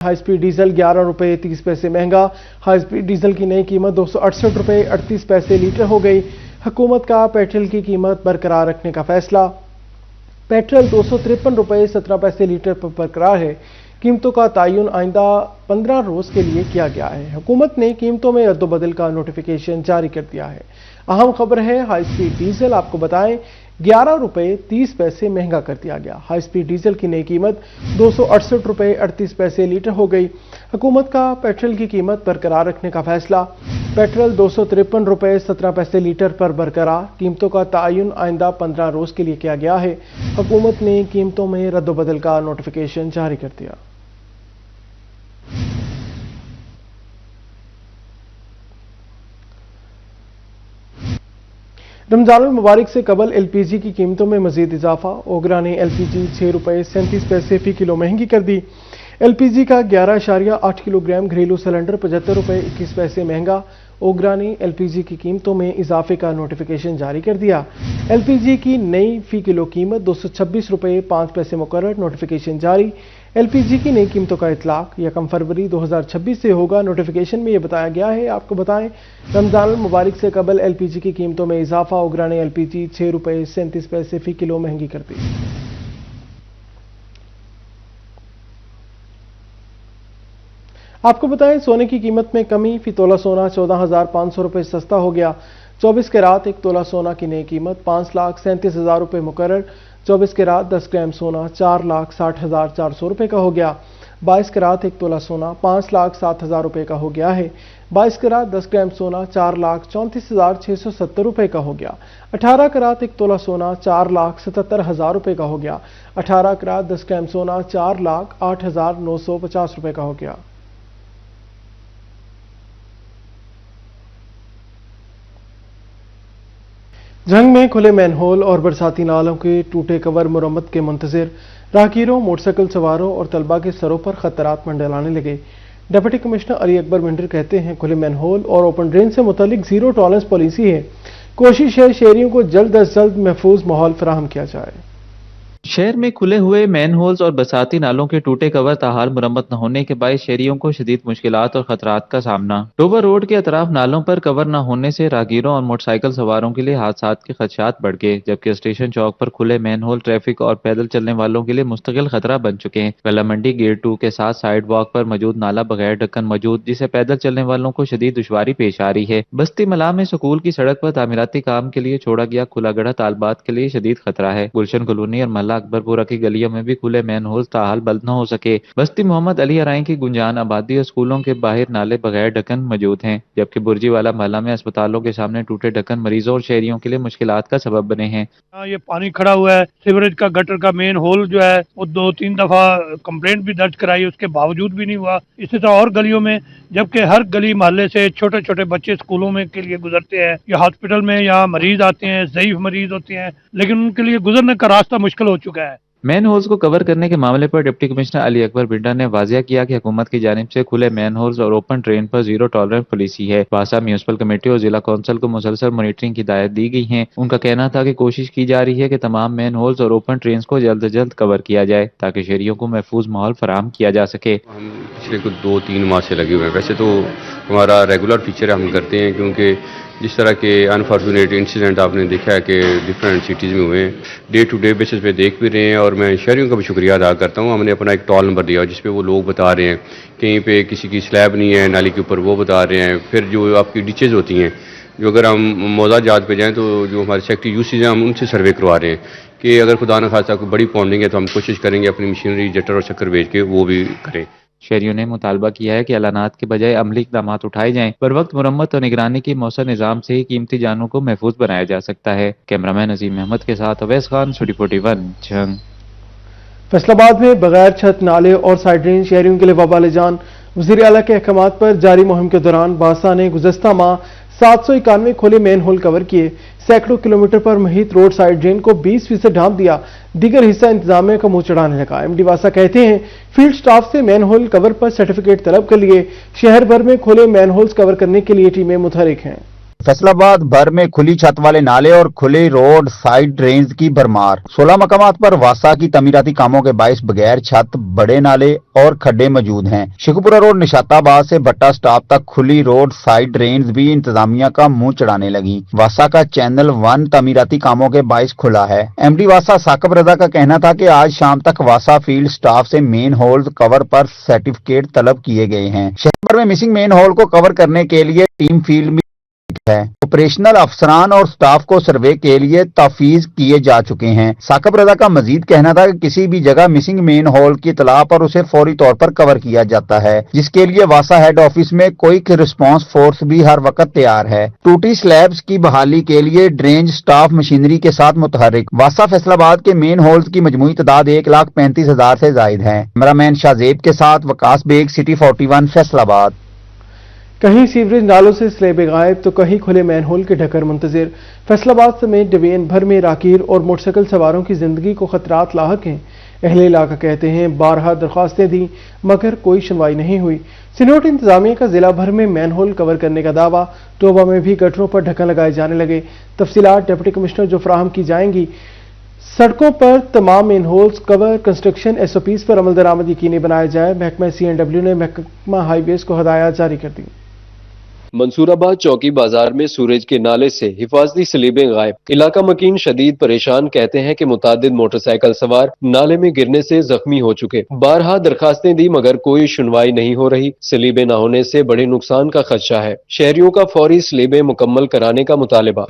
High speed diesel 11 रुपये 30 पैसे महंगा। हाई स्पीड डीजल की नई कीमत 268 रुपये 38 पैसे लीटर हो गई। हुकूमत का पेट्रोल की कीमत बरकरार रखने का फैसला। पेट्रोल 253 रुपये 17 पैसे लीटर पर बरकरार है। कीमतों का तयन आइंदा 15 रोज के लिए किया गया है। हुकूमत ने कीमतों में रद्दोबदल का नोटिफिकेशन जारी कर दिया है। अहम खबर है, हाई स्पीड डीजल आपको बताएं 11 रुपये 30 पैसे महंगा कर दिया गया। हाई स्पीड डीजल की नई कीमत 268 रुपये 38 पैसे लीटर हो गई। हुकूमत का पेट्रोल की कीमत बरकरार रखने का फैसला। पेट्रोल 253 रुपये 17 पैसे लीटर पर बरकरार। कीमतों का तयन आइंदा 15 रोज के लिए किया गया है। हुकूमत ने कीमतों में रद्दोबदल का नोटिफिकेशन जारी कर दिया। रमजान मुबारक से कबल एलपीजी की कीमतों में मजीद इजाफा। ओगरा ने एलपीजी 6 रुपये 37 पैसे फी किलो महंगी कर दी। एलपीजी का 11.8 किलोग्राम घरेलू सिलेंडर 75 रुपये 21 पैसे महंगा। ओगरा ने एलपीजी की कीमतों में इजाफे का नोटिफिकेशन जारी कर दिया। एलपीजी की नई फी किलो कीमत 226 रुपये 5 पैसे मुकर्रर। नोटिफिकेशन जारी। एलपीजी की नई कीमतों का इतलाक 1 फरवरी 2026 से होगा। नोटिफिकेशन में यह बताया गया है, आपको बताएं रमजान मुबारक से कबल एलपीजी की कीमतों में इजाफा। ओगरा ने एलपीजी 6 रुपये 37 पैसे फी किलो महंगी कर दी। आपको बताएं सोने की कीमत में कमी। फी तोला सोना 14,500 रुपये सस्ता हो गया। 24 कैरात 1 तोला सोना की नई कीमत 5,37,000 रुपये मुकर्रर। 24 कैरात 10 ग्राम सोना 4,60,400 रुपये का हो गया। 22 कैरात 1 तोला सोना 5,07,000 रुपये का हो गया है। 22 कैरात 10 ग्राम सोना 4,34,670 रुपये का हो गया। 18 कैरात 1 तोला सोना 4,77,000 रुपये का हो गया। 18 कैरात 10 ग्राम सोना 4,08,950 रुपये का हो गया। जंग में खुले मैनहोल और बरसाती नालों के टूटे कवर मुरम्मत के मुंतजिर। राहगीरों, मोटरसाइकिल सवारों और तलबा के सरों पर खतरात मंडलाने लगे। डिप्टी कमिश्नर अली अकबर भिंडर कहते हैं, खुले मैनहोल और ओपन ड्रेन से मुतालिक जीरो टॉलरेंस पॉलिसी है। कोशिश है शहरियों को जल्द अज जल्द महफूज माहौल फराहम किया जाए। शहर में खुले हुए मैन होल्स और बरसाती नालों के टूटे कवर ताहाल मुरम्मत न होने के बायस शहरियों को शदीद मुश्किलात और खतरात का सामना। डोबर रोड के अतराफ नालों पर कवर न होने से राहगीरों और मोटरसाइकिल सवारों के लिए हादसात के खदशात बढ़ गए, जबकि स्टेशन चौक पर खुले मैन होल ट्रैफिक और पैदल चलने वालों के लिए मुस्तकिल खतरा बन चुके हैं। गला मंडी गेट 2 के साथ साइड वॉक पर मौजूद नाला बगैर ढक्कन मौजूद, जिसे पैदल चलने वालों को शदीद दुश्वारी पेश आ रही है। बस्ती मला में स्कूल की सड़क पर तामीराती काम के लिए छोड़ा गया खुला गढ़ा तालबात के लिए शदीद खतरा है। गुलशन कॉलोनी और महला अकबरपुरा की गलियों में भी खुले मैन होल ताहाल बंद न हो सके। बस्ती मोहम्मद अली अराई की गुंजान आबादी और स्कूलों के बाहर नाले बगैर ढक्कन मौजूद हैं, जबकि बुर्जी वाला महला में अस्पतालों के सामने टूटे ढक्कन मरीजों और शहरियों के लिए मुश्किलात का सबब बने हैं। ये पानी खड़ा हुआ है। सीवरेज का गटर का मेन होल जो है वो 2-3 दफा कंप्लेंट भी दर्ज कराई, उसके बावजूद भी नहीं हुआ। इसी तरह और गलियों में, जबकि हर गली मोहल्ले से छोटे छोटे बच्चे स्कूलों में के लिए गुजरते हैं या हॉस्पिटल में यहाँ मरीज आते हैं, ज़ईफ मरीज होते हैं, लेकिन उनके लिए गुजरने का रास्ता मुश्किल हो चुका है। मैन होल्स को कवर करने के मामले पर डिप्टी कमिश्नर अली अकबर भिंडर ने वाजिया किया कि हुकूमत की जानिब से खुले मैन होल्स और ओपन ड्रेन पर जीरो टॉलरेंस पॉलिसी है। बासा म्यूनिसिपल कमेटी और जिला कौंसिल को मुसलसल मॉनिटरिंग की हिदायत दी गई है। उनका कहना था कि कोशिश की जा रही है कि तमाम मैन होल्स और ओपन ड्रेन को जल्द अज जल्द कवर किया जाए ताकि शहरियों को महफूज माहौल फराहम किया जा सके। हम पिछले कुछ 2-3 माह से लगे हुए हैं। वैसे तो हमारा रेगुलर फीचर हम करते हैं, क्योंकि जिस तरह के अनफॉर्चुनेट इंसिडेंट आपने देखा है कि डिफरेंट सिटीज़ में हुए हैं, डे टू डे बेसिस पे देख भी रहे हैं। और मैं शहरियों का भी शुक्रिया अदा करता हूँ। हमने अपना एक टॉल नंबर दिया जिस पे वो लोग बता रहे हैं कहीं पे किसी की स्लैब नहीं है नाली के ऊपर, वो बता रहे हैं। फिर जो आपकी डिचेज होती हैं, जो अगर हम मौजा जात पे जाएँ तो जो हमारे सेक्टरी यूसीज हैं हम उनसे सर्वे करवा रहे हैं कि अगर खुदा न खासा कोई बड़ी पॉन्डिंग है तो हम कोशिश करेंगे अपनी मशीनरी जटर और शक्कर भेज के वो भी करें। शहरियों ने मुतालबा किया है कि ऐलानात के बजाय अमली इक़दाम उठाए जाएं। बर वक्त मुरम्मत और निगरानी की मौसर निज़ाम से ही कीमती जानों को महफूज बनाया जा सकता है। कैमरामैन अजीम अहमद के साथ अवैस खान, स्टूडियो 41, जंग। फैसलाबाद में बगैर छत नाले और साइड ड्रेन शहरियों के लिए वबाल जान। वज़ीर आला के अहकामात पर जारी मुहिम के दौरान बासा ने गुज़श्ता माह 791 खुले मैन होल कवर किए। सैकड़ों किलोमीटर पर महित रोड साइड ड्रेन को 20% ढांप दिया। दीगर हिस्सा इंतजामिया का मुंह चढ़ाने लगा। एमडी बासा कहते हैं, फील्ड स्टाफ से मैन होल कवर पर सर्टिफिकेट तलब कर लिए। शहर भर में खुले मैन होल्स कवर करने के लिए टीमें मुतहरिक हैं। फैसलाबाद भर में खुली छत वाले नाले और खुले रोड साइड ड्रेन्स की भरमार। 16 मकामात पर वासा की तमीराती कामों के बायस बगैर छत, बड़े नाले और खड्डे मौजूद हैं। शेखुपुरा रोड निशाताबाद से भट्टा स्टॉप तक खुली रोड साइड ड्रेन्स भी इंतजामिया का मुंह चढ़ाने लगी। वासा का चैनल 1 तमीराती कामों के बायस खुला है। एमडी वासा साकिब रजा का कहना था कि आज शाम तक वासा फील्ड स्टाफ से मेन होल्स कवर पर सर्टिफिकेट तलब किए गए हैं। शहर भर में मिसिंग मेन होल को कवर करने के लिए टीम फील्ड में है। ऑपरेशनल अफसरान और स्टाफ को सर्वे के लिए तफवीज किए जा चुके हैं। साकिब रजा का मजीद कहना था कि किसी भी जगह मिसिंग मेन होल की इतला पर उसे फौरी तौर पर कवर किया जाता है, जिसके लिए वासा हेड ऑफिस में क्विक रिस्पांस फोर्स भी हर वक्त तैयार है। टूटी स्लैब्स की बहाली के लिए ड्रेनेज स्टाफ मशीनरी के साथ मुतहरिक। वासा फैसलाबाद के मेन होल्स की मजमूई तादाद 1,35,000 से जायद है। कैमरामैन शाहजेब के साथ वकास बेग, सिटी 41 फैसलाबाद। कहीं सीवरेज नालों से स्लेबे गायब तो कहीं खुले मैनहोल के ढक्कन मुंतजिर। फैसलाबाद समेत डिवीजन भर में राकीर और मोटरसाइकिल सवारों की जिंदगी को खतरात लाहक हैं। अहले इलाका कहते हैं 12 दरख्वास्तें दी मगर कोई सुनवाई नहीं हुई। सिनोट इंतजामिया का जिला भर में मैनहोल कवर करने का दावा। टोबा में भी गटरों पर ढक्कन लगाए जाने लगे। तफसीलात डिप्टी कमिश्नर जो फराहम की जाएंगी। सड़कों पर तमाम main holes cover, construction SOPs पर अमल दरामद यकीनी बनाया जाए। महकमा CNW ने महकमा हाईवेज को हदायत जारी कर दी। मंसूराबाद चौकी बाजार में सूरज के नाले से हिफाजती सलीबें गायब। इलाका मकीन शदीद परेशान कहते हैं कि मुतादिद मोटरसाइकिल सवार नाले में गिरने से जख्मी हो चुके। 12 दरखास्तें दी मगर कोई सुनवाई नहीं हो रही। सलीबें न होने से बड़े नुकसान का खदशा है। शहरियों का फौरी सलीबें मुकम्मल कराने का मुतालबा।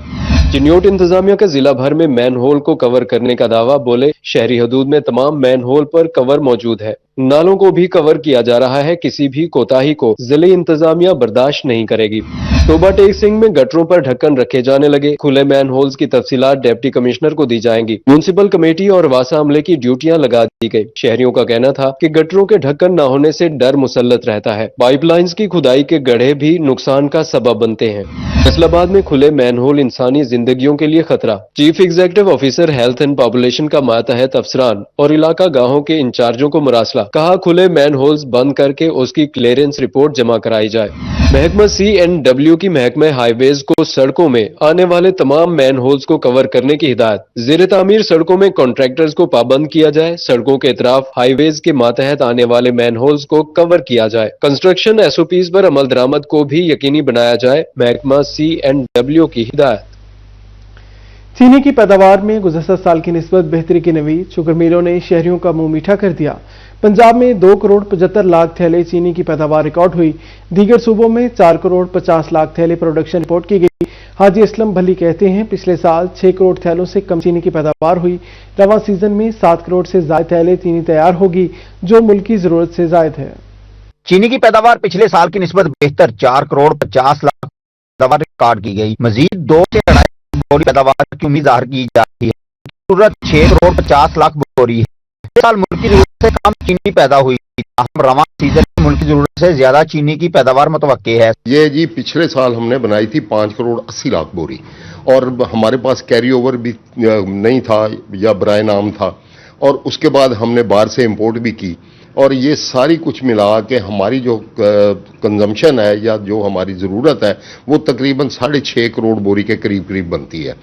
चिन्योट इंतजामिया का जिला भर में मैन होल को कवर करने का दावा। बोले शहरी हदूद में तमाम मैन होल पर कवर मौजूद है। नालों को भी कवर किया जा रहा है। किसी भी कोताही को जिले इंतजामिया बर्दाश्त नहीं करेगी। टोबा टेक सिंह में गटरों पर ढक्कन रखे जाने लगे। खुले मैन होल्स की तफसीलात डिप्टी कमिश्नर को दी जाएंगी। म्युनिसिपल कमेटी और वासा अमले की ड्यूटियां लगा दी गई। शहरियों का कहना था कि गटरों के ढक्कन न होने से डर मुसल्लत रहता है। पाइपलाइंस की खुदाई के गड्ढे भी नुकसान का सबब बनते हैं। फैसलाबाद में खुले मैन होल इंसानी जिंदगियों के लिए खतरा। Chief executive officer health and population का मातहत अफसरान और इलाका गाहों के इंचार्जों को मुरासला। कहा खुले मैन होल्स बंद करके उसकी क्लियरेंस रिपोर्ट जमा कराई जाए। महकमा CNW की महकमा हाईवेज को सड़कों में आने वाले तमाम मैन होल्स को कवर करने की हिदायत। ज़ेर तामीर सड़कों में कॉन्ट्रैक्टर्स को पाबंद किया जाए। सड़कों के इतराफ हाईवेज के मातहत आने वाले मैन होल्स को कवर किया जाए। कंस्ट्रक्शन SOPs पर अमल दरामद को भी यकीनी बनाया जाए। महकमा CNW की हिदायत। चीनी की पैदावार में गुज़श्ता साल की निस्बत बेहतरी की नवीद। शुगर मिलों ने शहरियों का मुंह मीठा कर दिया। पंजाब में 2 करोड़ 75 लाख थैले चीनी की पैदावार रिकॉर्ड हुई। दीगर सूबों में 4 करोड़ 50 लाख थैले प्रोडक्शन रिपोर्ट की गई। हाजी असलम भली कहते हैं पिछले साल 6 करोड़ थैलों से कम चीनी की पैदावार हुई। रवां सीजन में 7 करोड़ से ज्यादा थैले चीनी तैयार होगी जो मुल्क की जरूरत से ज्यादा है। चीनी की पैदावार पिछले साल की निस्बत बेहतर 4 करोड़ 50 लाख पैदावार रिकॉर्ड की गई। मजीद 2 से 2.5 बोरी पैदावार की उम्मीद जाहिर की जाती है। जरूरत 6 करोड़ 50 लाख बोरी है। इस साल मुल्क की जरूरत से कम चीनी पैदा हुई। रवां सीजन में मुल्क की जरूरत से ज्यादा चीनी की पैदावार मुतवक्के है। ये जी पिछले साल हमने बनाई थी 5 करोड़ 80 लाख बोरी और हमारे पास कैरी ओवर भी नहीं था या बराए नाम था और उसके बाद हमने बाहर से इंपोर्ट भी की और ये सारी कुछ मिला के हमारी जो कंजम्पशन है या जो हमारी ज़रूरत है वो तकरीबन 6.5 करोड़ बोरी के करीब करीब बनती है।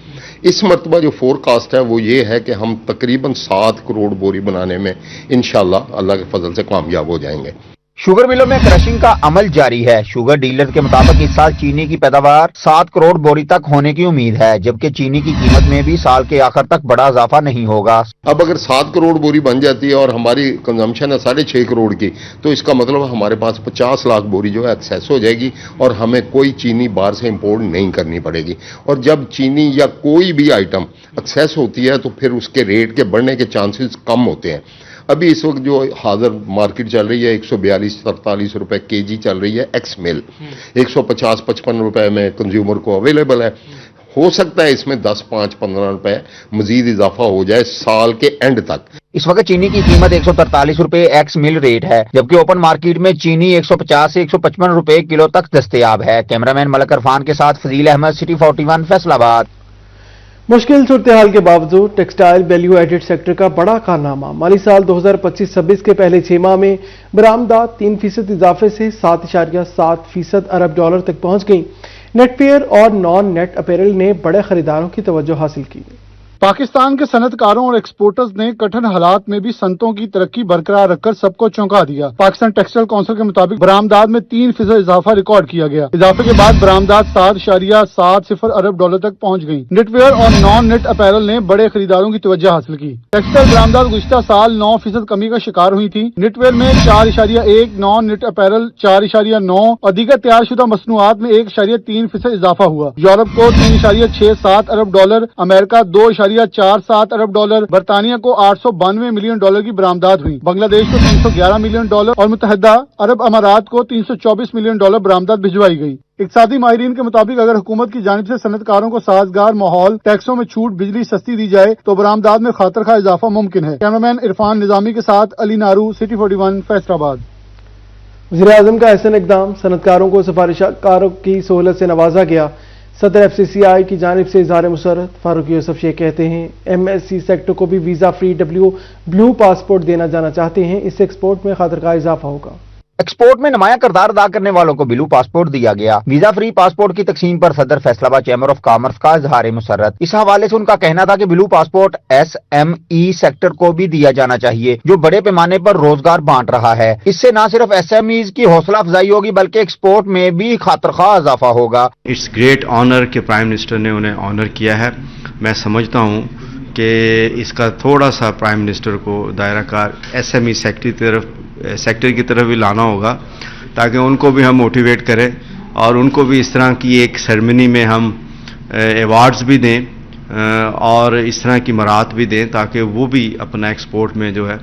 इस मरतबा जो फोरकास्ट है वो ये है कि हम तकरीबन 7 करोड़ बोरी बनाने में इंशाल्लाह अल्लाह के फजल से कामयाब हो जाएंगे। शुगर मिलों में क्रशिंग का अमल जारी है। शुगर डीलर के मुताबिक इस साल चीनी की पैदावार 7 करोड़ बोरी तक होने की उम्मीद है, जबकि चीनी की कीमत में भी साल के आखिर तक बड़ा इजाफा नहीं होगा। अब अगर 7 करोड़ बोरी बन जाती है और हमारी कंजम्पशन है 6.5 करोड़ की तो इसका मतलब हमारे पास 50 लाख बोरी जो है एक्सेस हो जाएगी और हमें कोई चीनी बाहर से इंपोर्ट नहीं करनी पड़ेगी। और जब चीनी या कोई भी आइटम एक्सेस होती है तो फिर उसके रेट के बढ़ने के चांसेस कम होते हैं। अभी इस वक्त जो हाजिर मार्केट चल रही है 142-47 रुपए केजी चल रही है एक्स मिल, 150-55 रुपए में कंज्यूमर को अवेलेबल है। हो सकता है इसमें 10, 5, 15 रुपए मजीद इजाफा हो जाए साल के एंड तक। इस वक्त चीनी की कीमत 143 रुपए एक्स मिल रेट है, जबकि ओपन मार्केट में चीनी 150 से 155 रुपए किलो तक दस्तयाब है। कैमरामैन मलक इरफान के साथ फजील अहमद, सिटी 41 फैसलाबाद। मुश्किल सूरत हाल के बावजूद टेक्सटाइल वैल्यू एडेड सेक्टर का बड़ा कारनामा। माली साल 2025-26 के पहले 6 माह में बरामदात 3% इजाफे से 7.7% अरब डॉलर तक पहुंच गई। नेट वेयर और नॉन नेट अपैरल ने बड़े खरीदारों की तवज्जो हासिल की। पाकिस्तान के सनतकारों और एक्सपोर्टर्स ने कठिन हालात में भी सनतों की तरक्की बरकरार रखकर सबको चौंका दिया। पाकिस्तान टेक्सटाइल काउंसिल के मुताबिक बरामदात में 3% इजाफा रिकॉर्ड किया गया। इजाफे के बाद बरामदात 7.70 अरब डॉलर तक पहुंच गई। नेटवेयर और नॉन नेट अपैरल ने बड़े खरीदारों की तवज्जो हासिल की। टेक्सटाइल बरामदात गुज़िश्ता साल 9% कमी का शिकार हुई थी। नेटवेयर में 4.1, नॉन नेट अपैरल 4.9 और दीगर तैयारशुदा मसनूआत में 1.3% इजाफा हुआ। यूरोप को 3.67 अरब डॉलर, अमेरिका 2.47 अरब डॉलर, बरतानिया को 892 मिलियन डॉलर की बरामदात हुई। बांग्लादेश को 311 मिलियन डॉलर और मुत्तहदा अरब अमारात को 324 मिलियन डॉलर बरामदात भिजवाई गई। इक़्तिसादी माहिरीन के मुताबिक अगर हुकूमत की जानिब से सनतकारों को साजगार माहौल, टैक्सों में छूट, बिजली सस्ती दी जाए तो बरामदात में खातर खा इजाफा मुमकिन है। कैमरामैन इरफान निजामी के साथ अली नारू, सिटी 41, फैसलाबाद। वज़ीर-ए-आज़म का ऐसा इक़दाम, सनतकारों को सिफारिशकारों की सहूलत से नवाजा गया। सदर FCCI की जानिब से इज़हार मुसर्रत। फारूक यूसुफ शेख कहते हैं MSC सेक्टर को भी वीज़ा फ्री ब्लू पासपोर्ट देना जाना चाहते हैं। इससे एक्सपोर्ट में खातर का इजाफा होगा। एक्सपोर्ट में नुमाया किरदार अदा करने वालों को ब्लू पासपोर्ट दिया गया। वीजा फ्री पासपोर्ट की तकसीम पर सदर फैसलाबाद चैम्बर ऑफ कॉमर्स का इजहार मुसर्रत। इस हवाले से उनका कहना था कि ब्लू पासपोर्ट SME सेक्टर को भी दिया जाना चाहिए, जो बड़े पैमाने पर रोजगार बांट रहा है। इससे न सिर्फ SMEs की हौसला अफजाई होगी बल्कि एक्सपोर्ट में भी खातरखा इजाफा होगा। इट्स ग्रेट ऑनर के प्राइम मिनिस्टर ने उन्हें ऑनर किया है। मैं समझता हूँ कि इसका थोड़ा सा प्राइम मिनिस्टर को दायरा कार SME सेक्टर की तरफ भी लाना होगा, ताकि उनको भी हम मोटिवेट करें और उनको भी इस तरह की एक सेरेमनी में हम अवार्ड्स भी दें और इस तरह की मराहत भी दें, ताकि वो भी अपना एक्सपोर्ट में जो है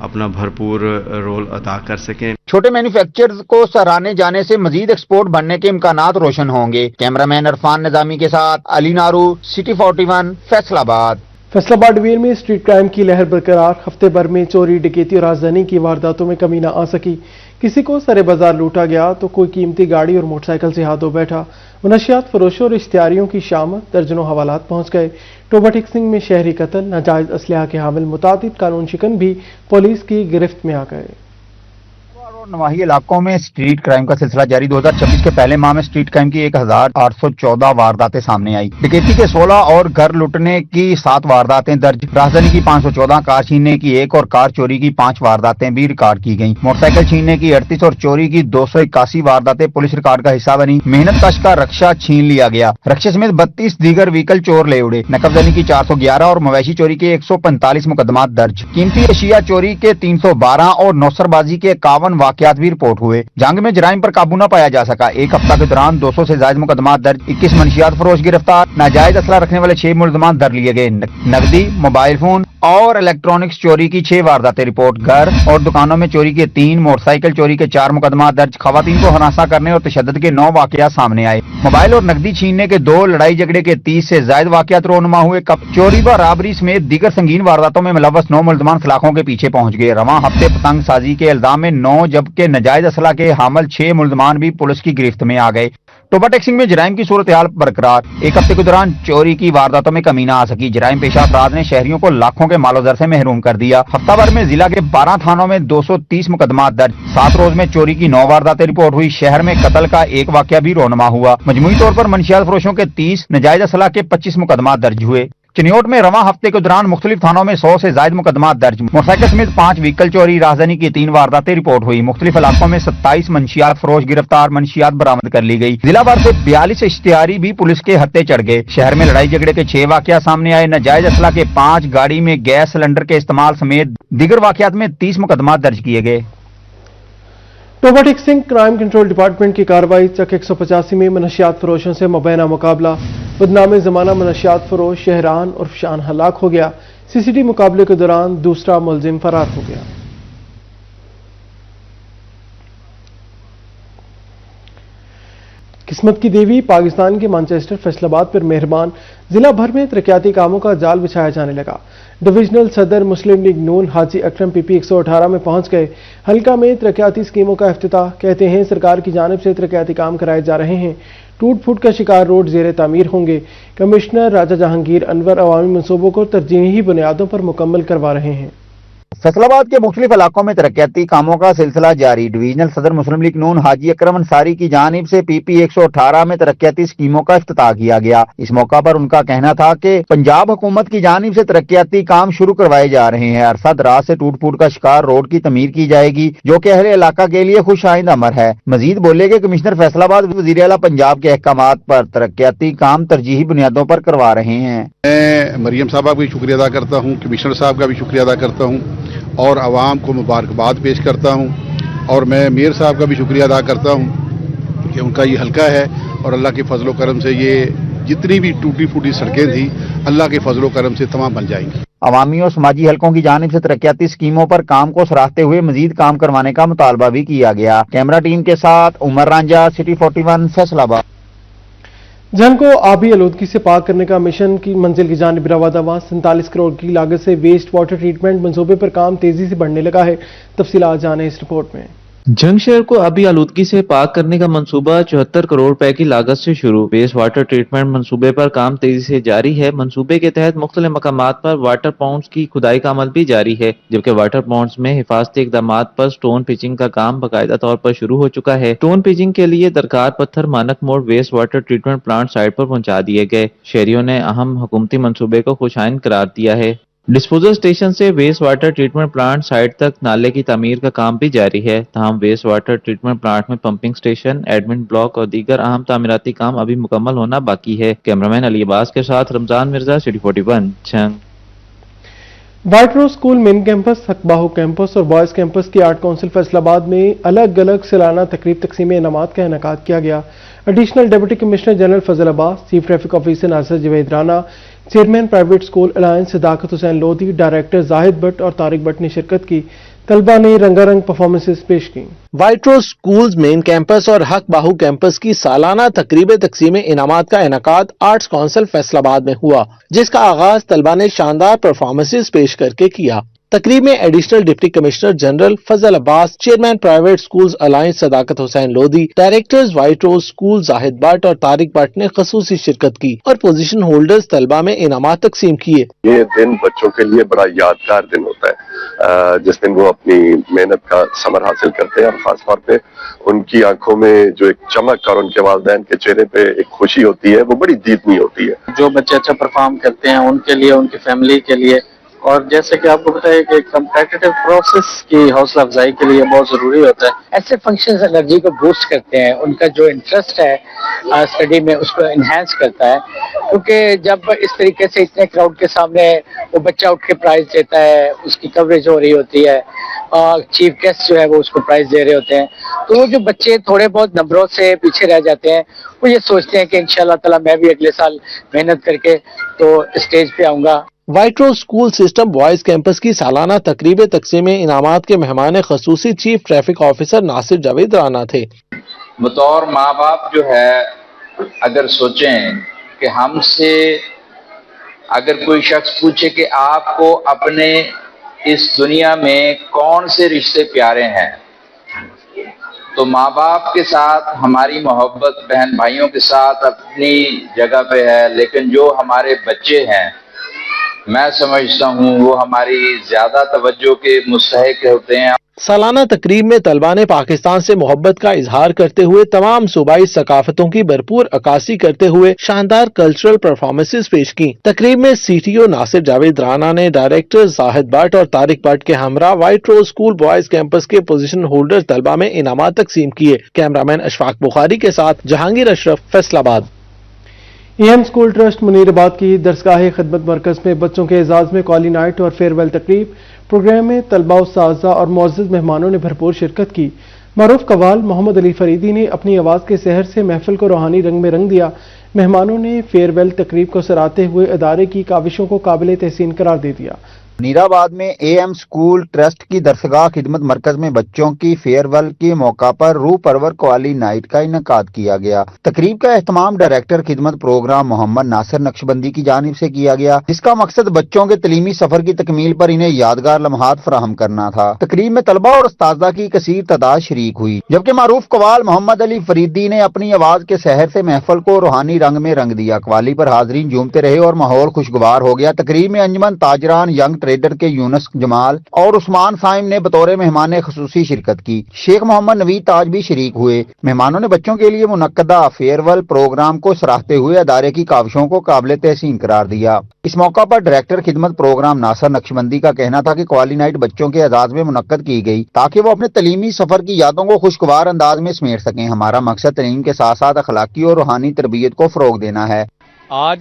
अपना भरपूर रोल अदा कर सकें। छोटे मैन्युफैक्चरर्स को सराहने जाने से मजीद एक्सपोर्ट बढ़ने के इम्कानात रोशन होंगे। कैमरामैन इरफान निजामी के साथ अली नारू, सिटी 41, फैसलाबाद। फैसलाबाद डिवीजन में स्ट्रीट क्राइम की लहर बरकरार। हफ्ते भर में चोरी, डकैती और राजधानी की वारदातों में कमी न आ सकी। किसी को सरे बाजार लूटा गया तो कोई कीमती गाड़ी और मोटरसाइकिल से हाथ धो बैठा। मनशियात फरोशों और इश्तिहारियों की शामत, दर्जनों हवालात पहुंच गए। टोबा टिक्सिंग में शहरी कत्ल, नाजायज असलहा के हामिल मुतादिद कानून शिकन भी पुलिस की गिरफ्त में आ गए। नवाही इलाकों में स्ट्रीट क्राइम का सिलसिला जारी। 2026 के पहले माह में स्ट्रीट क्राइम की 1814 वारदातें सामने आई। डकैती के 16 और घर लुटने की 7 वारदातें दर्ज। राजधानी की 514, कार छीनने की 1 और कार चोरी की 5 वारदातें भी रिकॉर्ड की गईं। मोटरसाइकिल छीनने की 38 और चोरी की 281 वारदातें पुलिस रिकॉर्ड का हिस्सा बनी। मेहनत कश का रक्षा छीन लिया गया। रक्षे समेत 32 दीगर व्हीकल चोर ले उड़े। नकबजनी की 411 और मवेशी चोरी के 145 मुकदमा दर्ज। कीमती अशिया चोरी के 312 और नौसरबाजी के 51 वाकयात भी रिपोर्ट हुए। जंग में जराइम पर काबू न पाया जा सका। एक हफ्ता के दौरान 200 से ज्यादा मुकदमा दर्ज। 21 मनशियात फरोश गिरफ्तार। नाजायज असला रखने वाले 6 मुलजमान दर लिए गए। नकदी, मोबाइल फोन और इलेक्ट्रॉनिक्स चोरी की 6 वारदातें रिपोर्ट। घर और दुकानों में चोरी के 3, मोटरसाइकिल चोरी के 4 मुकदमा दर्ज। खवातीन को हरासा करने और तशद्दुद के 9 वाकयात सामने आए। मोबाइल और नकदी छीनने के 2, लड़ाई झगड़े के 30 से ज्यादा वाकयात रोनुमा हुए। चोरी व राबरी समेत दीगर संगीन वारदातों में मुलव्वस 9 मुलजमान सलाखों के पीछे पहुंच गए। रवां हफ्ते पतंग साजी के इल्जाम में 9 जबकि नाजायज असला के हामिल 6 मुलजमान भी पुलिस की गिरफ्त में आ गए। टोबा टेक्सिंग में जराइम की सूरत हाल बरकरार। एक हफ्ते के दौरान चोरी की वारदातों में कमी न आ सकी। जराइम पेशा अफराद ने शहरियों को लाखों के मालोदर से महरूम कर दिया। हफ्ता भर में जिला के 12 थानों में 230 मुकदमा दर्ज। 7 रोज में चोरी की 9 वारदातें रिपोर्ट हुई। शहर में कत्ल का 1 वाकया भी रोनुमा हुआ। मजमूई तौर पर मनशियात फरोशों के 30, नाजायज असला के 25 मुकदमा दर्ज हुए। चिन्योट में रवां हफ्ते के दौरान मुख्तलिफ थानों में 100 से ज्यादा मुकदमा दर्ज। मोटरसाइकिल समेत 5 व्हीकल चोरी। राजधानी की 3 वारदातें रिपोर्ट हुई। मुख्तलिफ इलाकों में 27 मनशियात फरोश गिरफ्तार। मनशियात बरामद कर ली गई। जिला भर से 42 इश्तिहारी भी पुलिस के हत्थे चढ़ गए। शहर में लड़ाई झगड़े के 6 वाकयात सामने आए। नाजायज असला के 5, गाड़ी में गैस सिलेंडर के इस्तेमाल समेत दीगर वाकयात में 30 मुकदमा दर्ज किए गए। टोबा टिक्सिंग क्राइम कंट्रोल डिपार्टमेंट की कार्रवाई। चक 185 में मनशियात फरोशों से मुबैना मुकाबला। बदनाम जमाना मनशियात फरोश शहरान और शान हलाक हो गया। CCTV मुकाबले के दौरान दूसरा मुलजिम फरार हो गया। किस्मत की देवी पाकिस्तान के मैनचेस्टर फैसलाबाद पर मेहरबान। जिला भर में तरक्याती कामों का जाल बिछाया जाने लगा। डिविजनल सदर मुस्लिम लीग नून हाजी अकरम PP 118 में पहुंच गए। हल्का में तरक्याती स्कीमों का इफ्तिताह। कहते हैं सरकार की जानिब से तरक्याती काम कराए जा रहे हैं। टूट फूट का शिकार रोड जेर तामीर होंगे। कमिश्नर राजा जहांगीर अनवर अवामी मनसूबों को तरजीही बुनियादों पर मुकम्मल करवा रहे हैं। फैसलाबाद के मुख्तलिफ इलाकों में तरक्याती कामों का सिलसिला जारी। डिवीजनल सदर मुस्लिम लीग नून हाजी अकरम अंसारी की जानिब से PP 118 में तरक्याती स्कीमों का इफ्तिताह किया गया। इस मौका पर उनका कहना था कि पंजाब हुकूमत की जानिब से तरक्याती काम शुरू करवाए जा रहे हैं। अरसा दराज से टूट फूट का शिकार रोड की तमीर की जाएगी, जो कि अहले इलाका के लिए खुश आइंद अमर है। मजीद बोले कि कमिश्नर फैसलाबाद वज़ीर आला पंजाब के अहकामात पर तरक्याती काम तरजीही बुनियादों पर करवा रहे हैं। मैं मरियम साहब का भी शुक्रिया अदा करता हूँ, कमिश्नर साहब का भी शुक्रिया अदा करता हूँ और आवाम को मुबारकबाद पेश करता हूँ। और मैं मेयर साहब का भी शुक्रिया अदा करता हूँ कि उनका ये हल्का है और अल्लाह के फजलो करम से ये जितनी भी टूटी फूटी सड़कें थी अल्लाह के फजलो करम से तमाम बन जाएंगी। अवामी और समाजी हलकों की जानिब से तरक्याती स्कीमों पर काम को सराहते हुए मजीद काम करवाने का मुतालबा भी किया गया। कैमरा टीम के साथ उमर रांझा, सिटी 41 फैसलाबाद। जहन को आबी आलूदगी से पाक करने का मिशन की मंजिल की जानिब रवादावा 47 करोड़ की लागत से वेस्ट वाटर ट्रीटमेंट मंसूबे पर काम तेजी से बढ़ने लगा है। तफसीलात जानें इस रिपोर्ट में। जंग शहर को आबी आलूदगी से पाक करने का मंसूबा 74 करोड़ रुपए की लागत से शुरू। वेस्ट वाटर ट्रीटमेंट मंसूबे पर काम तेजी से जारी है। मंसूबे के तहत मुख्तलिफ मकामात पर वाटर पाउंड्स की खुदाई का अमल भी जारी है, जबकि वाटर पाउंड्स में हिफाजती इकदामात पर स्टोन पिचिंग का काम बाकायदा तौर पर शुरू हो चुका है। स्टोन पिचिंग के लिए दरकार पत्थर मानक मोड़ waste water treatment plant site पर पहुंचा दिए गए। शहरियों ने अहम हुकूमती मंसूबे को खुशाइन करार दिया है। डिस्पोजल स्टेशन से waste water treatment plant site तक नाले की तामीर का काम भी जारी है। तमाम वेस्ट वाटर ट्रीटमेंट प्लांट में पंपिंग स्टेशन, एडमिन ब्लॉक और दीगर अहम तामीराती काम अभी मुकम्मल होना बाकी है। कैमरामैन अली अब्बास के साथ रमजान मिर्जा, सिटी 41 जंग। व्हाइट रोज स्कूल मेन कैंपस, हकबाहू कैंपस और बॉयज कैंपस की आर्ट काउंसिल फैसलाबाद में अलग अलग सालाना तकरीब तकसीम इनामात का इनेकाद किया गया। Additional deputy commissioner general Fazal Abbas, chief traffic officer Nasir Javed Rana, chairman private school alliance Sadaqat Hussain Lodhi, director Zahid Bhatt और तारिक भट्ट ने शिरकत की। तलबा ने रंगारंग परफॉर्मेंसेस पेश की। व्हाइट रोज स्कूल्स मेन कैंपस और हक बाहू कैंपस की सालाना तकरीब तकसीम इनामात का इनेकाद आर्ट्स काउंसिल फैसलाबाद में हुआ, जिसका आगाज तलबा ने शानदार परफॉर्मेंसेस पेश करके किया। तकरीब में additional deputy commissioner general Fazal Abbas, chairman private schools alliance Sadaqat Hussain Lodhi, directors white रोज स्कूल जाहिद भट्ट और तारिक भट्ट ने खसूसी शिरकत की और पोजीशन होल्डर्स तलबा में इनामात तकसीम किए। ये दिन बच्चों के लिए बड़ा यादगार दिन होता है, जिस दिन वो अपनी मेहनत का समर हासिल करते हैं और खासतौर पे उनकी आंखों में जो एक चमक और उनके वालिदैन के चेहरे पे एक खुशी होती है, वो बड़ी दीदनी होती है। जो बच्चे अच्छा परफॉर्म करते हैं उनके लिए, उनकी फैमिली के लिए, और जैसे कि आपको पता है कि कम्पिटिटिव प्रोसेस की हौसला अफजाई के लिए बहुत जरूरी होता है। ऐसे फंक्शंस एनर्जी को बूस्ट करते हैं, उनका जो इंटरेस्ट है स्टडी में उसको इन्हेंस करता है, क्योंकि जब इस तरीके से इतने क्राउड के सामने वो बच्चा उठ के प्राइज देता है, उसकी कवरेज हो रही होती है, चीफ गेस्ट जो है वो उसको प्राइज दे रहे होते हैं, तो वो जो बच्चे थोड़े बहुत नंबरों से पीछे रह जाते हैं वो ये सोचते हैं कि इंशाल्लाह ताला मैं भी अगले साल मेहनत करके तो स्टेज पे आऊंगा। व्हाइट रोज स्कूल सिस्टम बॉयज कैंपस की सालाना तकरीब तकसीम इनामात के मेहमान खसूसी chief traffic officer Nasir Javed Rana थे। बतौर माँ बाप जो है, अगर सोचें कि हमसे अगर कोई शख्स पूछे कि आपको अपने इस दुनिया में कौन से रिश्ते प्यारे हैं, तो माँ बाप के साथ हमारी मोहब्बत बहन भाइयों के साथ अपनी जगह पे है, लेकिन जो हमारे बच्चे हैं मैं समझता हूँ वो हमारी ज्यादा तवज्जो के मुस्तहिक होते हैं। सालाना तकरीब में तलबा ने पाकिस्तान से मोहब्बत का इजहार करते हुए तमाम सूबाई सकाफतों की भरपूर अक्कासी करते हुए शानदार कल्चरल परफॉर्मेंसेस पेश की। तकरीब में CTO नासिर जावेद राना ने डायरेक्टर जाहिद भट्ट और तारिक भट्ट के हमरा व्हाइट रोज स्कूल बॉयज कैंपस के पोजीशन होल्डर तलबा में इनामात तकसीम किए। कैमरामैन अशफाक बुखारी के साथ Jahangir Ashraf, Faisalabad. EM school trust Munirabad की दरसगाह खिदमत मरकज में बच्चों के एजाज में कॉली नाइट और फेयरवेल तकरीब। प्रोग्राम में तलबा, उस्ताज़ा और मुअज़्ज़ज़ मेहमानों ने भरपूर शिरकत की। मरूफ कवाल मोहम्मद अली फरीदी ने अपनी आवाज़ के सहर से महफिल को रूहानी रंग में रंग दिया। मेहमानों ने फेयरवेल तकरीब को सराहते हुए अदारे की काविशों को काबिल तहसीन करार दे दिया। मुनीराबाद में AM स्कूल ट्रस्ट की दरसगाह खिदमत मरकज में बच्चों की फेयरवेल के मौका पर रूह परवर कवाली नाइट का इनेकाद किया गया। तकरीब का एहतमाम डायरेक्टर खिदमत प्रोग्राम मोहम्मद नासिर नक्शबंदी की जानिब से किया गया, जिसका मकसद बच्चों के तलीमी सफर की तकमील पर इन्हें यादगार लम्हात फराहम करना था। तकरीब में तलबा और उस्ताज़ा की कसीर तादाद शरीक हुई, जबकि मारूफ कवाल मोहम्मद अली फरीदी ने अपनी आवाज के सहर से महफल को रूहानी रंग में रंग दिया। कवाली पर हाजरीन झूमते रहे और माहौल खुशगवार हो गया। तकरीब में अंजमन ताजरान, यंग ट्रेडर के यूनुस जमाल और उस्मान साइम ने बतौर मेहमान खसूसी शिरकत की। शेख मोहम्मद नवीद ताज भी शरीक हुए। मेहमानों ने बच्चों के लिए मुनक्कदा फेयरवेल प्रोग्राम को सराहते हुए अदारे की काविशों को काबिल तहसीन करार दिया। इस मौका पर डायरेक्टर खिदमत प्रोग्राम नासर नक्शबंदी का कहना था कि कवाली नाइट बच्चों के एजाज में मुनक्कद की गई ताकि वो अपने तलीमी सफर की यादों को खुशगवार अंदाज में समेट सकें। हमारा मकसद तलीम के साथ साथ अखलाकी और रूहानी तरबियत को फरोग देना है। आज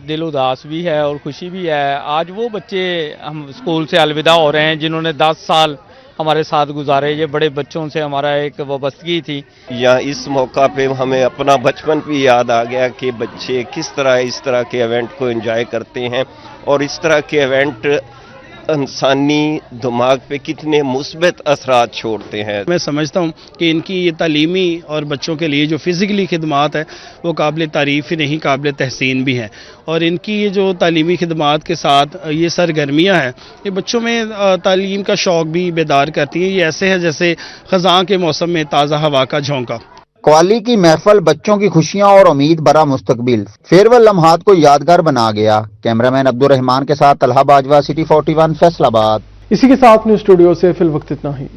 दिल उदास भी है और खुशी भी है। आज वो बच्चे हम स्कूल से अलविदा हो रहे हैं जिन्होंने 10 साल हमारे साथ गुजारे। ये बड़े बच्चों से हमारा एक वाबस्तगी थी। या इस मौका पे हमें अपना बचपन भी याद आ गया कि बच्चे किस तरह इस तरह के इवेंट को एंजॉय करते हैं और इस तरह के इवेंट इंसानी दिमाग पे कितने मुस्बत असरात छोड़ते हैं। मैं समझता हूँ कि इनकी ये तालीमी और बच्चों के लिए जो फिज़िकली खिदमात है वो काबिल तारीफ़ ही नहीं काबिल तहसीन भी है। और इनकी ये जो तालीमी खिदमात के साथ ये सरगर्मियाँ हैं ये बच्चों में तालीम का शौक़ भी बेदार करती हैं। ये ऐसे है जैसे ख़ज़ां के मौसम में ताज़ा हवा का झोंका। कवाली की महफल बच्चों की खुशियां और उम्मीद भरा मुस्तकबिल फेयरवेल लम्हात को यादगार बना गया। कैमरामैन अब्दुल रहमान के साथ तलहा बाजवा, सिटी 41 फैसलाबाद। इसी के साथ न्यूज़ स्टूडियो से फिल वक्त इतना ही।